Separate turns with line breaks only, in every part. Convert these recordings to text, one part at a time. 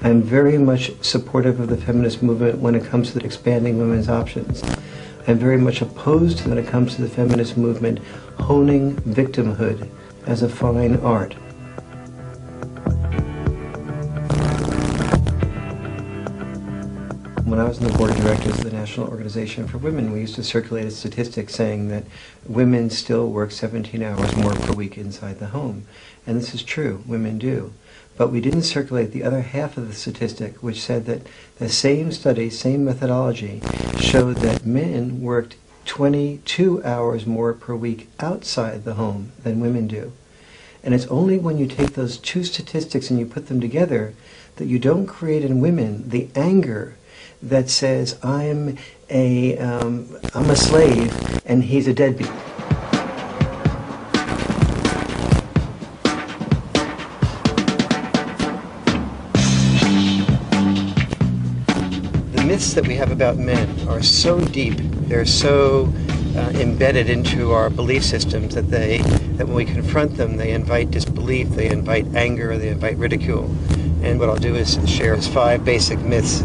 I'm very much supportive of the feminist movement when it comes to expanding women's options. I'm very much opposed when it comes to the feminist movement honing victimhood as a fine art. When I was on the board of directors of the National Organization for Women, we used to circulate a statistic saying that women still work 17 hours more per week inside the home. And this is true, women do. But we didn't circulate the other half of the statistic, which said that the same study, same methodology, showed that men worked 22 hours more per week outside the home than women do. And it's only when you take those two statistics and you put them together that you don't create in women the anger that says, I'm a slave and he's a deadbeat. The myths that we have about men are so deep, they're so embedded into our belief systems that when we confront them, they invite disbelief, they invite anger, they invite ridicule. And what I'll do is share 5 basic myths.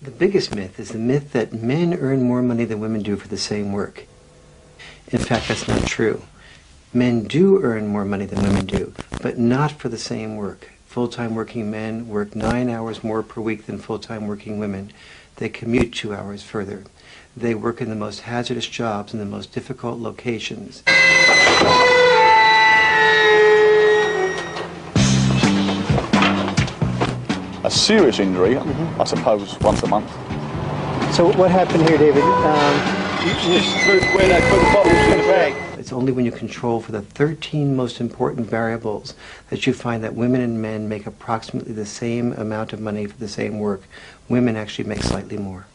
The biggest myth is the myth that men earn more money than women do for the same work. In fact, that's not true. Men do earn more money than women do, but not for the same work. Full-time working men work 9 hours more per week than full-time working women. They commute 2 hours further. They work in the most hazardous jobs in the most difficult locations.
A serious injury, I suppose, once a month.
So what happened here, David?
Where they put the bottles in the bag.
It's only when you control for the 13 most important variables that you find that women and men make approximately the same amount of money for the same work. Women actually make slightly more.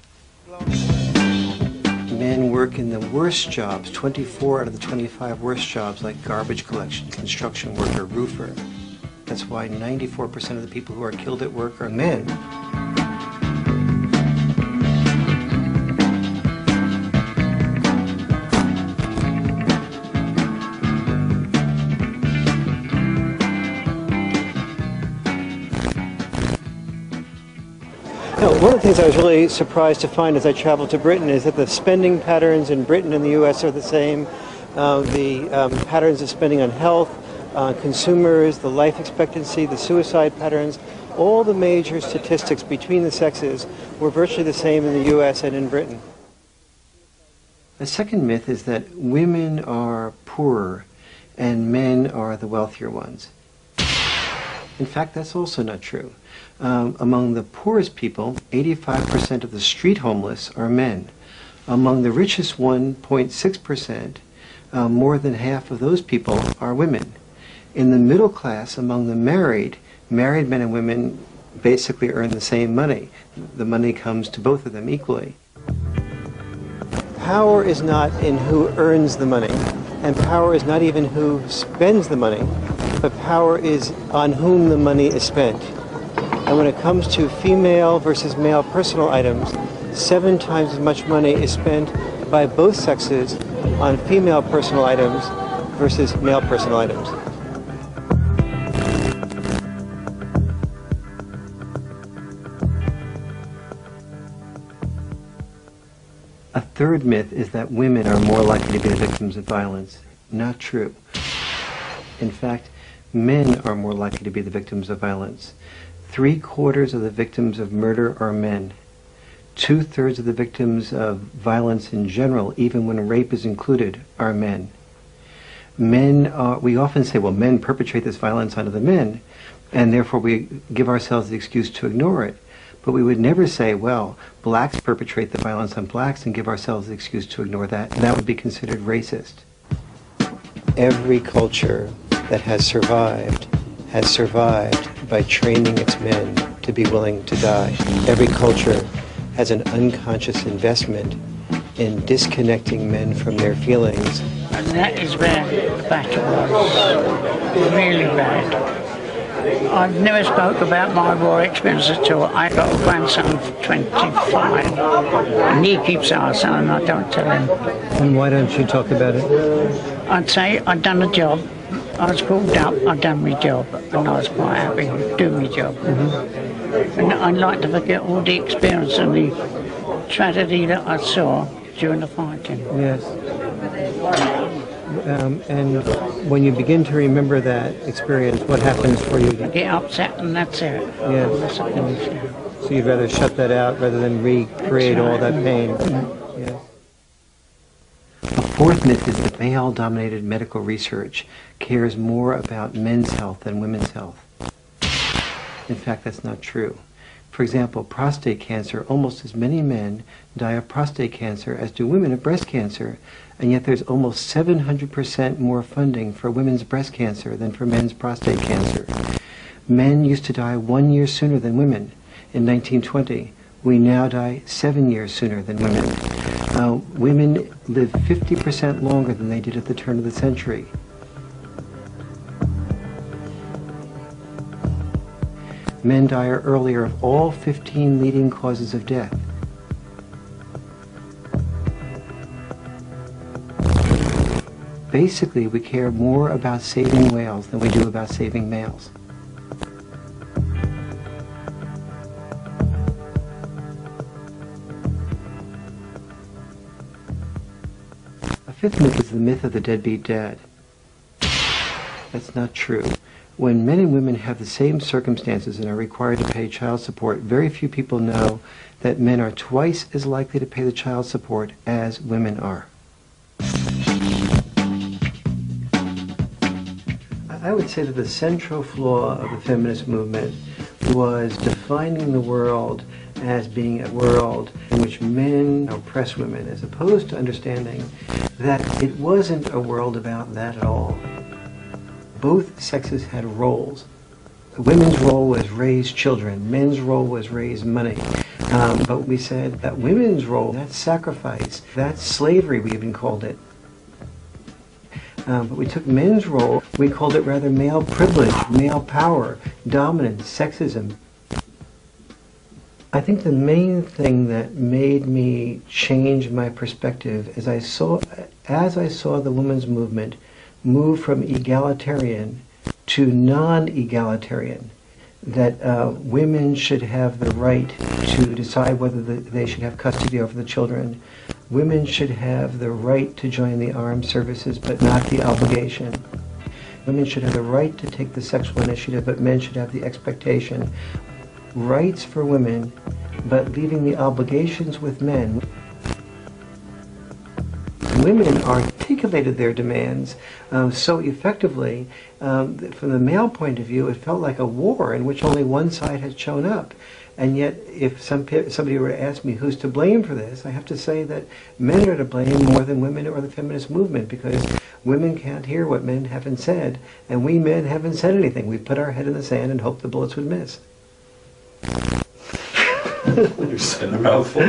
Men work in the worst jobs, 24 out of the 25 worst jobs, like garbage collection, construction worker, roofer. That's why 94% of the people who are killed at work are men. One of the things I was really surprised to find as I traveled to Britain is that the spending patterns in Britain and the US are the same. The patterns of spending on health, consumers, the life expectancy, the suicide patterns, all the major statistics between the sexes were virtually the same in the US and in Britain. The second myth is that women are poorer and men are the wealthier ones. In fact, that's also not true. Among the poorest people, 85% of the street homeless are men. Among the richest 1.6%, more than half of those people are women. In the middle class, among the married men and women basically earn the same money. The money comes to both of them equally. Power is not in who earns the money, and power is not even who spends the money, but power is on whom the money is spent. And when it comes to female versus male personal items, 7 times as much money is spent by both sexes on female personal items versus male personal items. A third myth is that women are more likely to be the victims of violence. Not true. In fact, men are more likely to be the victims of violence. 3/4 of the victims of murder are men. 2/3 of the victims of violence in general, even when rape is included, are men. We often say, well, men perpetrate this violence onto the men, and therefore we give ourselves the excuse to ignore it. But we would never say, well, blacks perpetrate the violence on blacks and give ourselves the excuse to ignore that. That would be considered racist. Every culture that has survived by training its men to be willing to die. Every culture has an unconscious investment in disconnecting men from their feelings.
And that is where the battle was really bad. I've never spoke about my war experience at all. I got a grandson of 25, and he keeps asking, and I don't tell him.
And why don't you talk about it?
I'd say I'd done a job, I was called up, I'd done my job, and I was quite happy to do my job. And I'd like to forget all the experience and the tragedy that I saw during the fighting.
Yes. And when you begin to remember that experience, what happens for you?
I get upset and that's it.
Yes.
That's what it is, yeah.
So you'd rather shut that out rather than recreate all that pain. Yes. A fourth myth is that male-dominated medical research cares more about men's health than women's health. In fact, that's not true. For example, prostate cancer, almost as many men die of prostate cancer as do women of breast cancer, and yet there's almost 700% more funding for women's breast cancer than for men's prostate cancer. Men used to die 1 year sooner than women in 1920. We now die 7 years sooner than women. Women live 50% longer than they did at the turn of the century. Men die earlier of all 15 leading causes of death. Basically, we care more about saving whales than we do about saving males. A fifth myth is the myth of the deadbeat dad. That's not true. When men and women have the same circumstances and are required to pay child support, very few people know that men are twice as likely to pay the child support as women are. I would say that the central flaw of the feminist movement was defining the world as being a world in which men oppress women, as opposed to understanding that it wasn't a world about that at all. Both sexes had roles. The women's role was raise children. Men's role was raise money. But we said that women's role, that's sacrifice. That's slavery, we even called it. But we took men's role, we called it rather male privilege, male power, dominance, sexism. I think the main thing that made me change my perspective as I saw the women's movement move from egalitarian to non-egalitarian, that women should have the right to decide whether they should have custody over the children. Women should have the right to join the armed services, but not the obligation. Women should have the right to take the sexual initiative, but men should have the expectation. Rights for women, but leaving the obligations with men. Women articulated their demands so effectively, from the male point of view, it felt like a war in which only one side had shown up. And yet, if somebody were to ask me who's to blame for this, I have to say that men are to blame more than women or the feminist movement, because women can't hear what men haven't said, and we men haven't said anything. We put our head in the sand and hoped the bullets would miss.
You said a mouthful.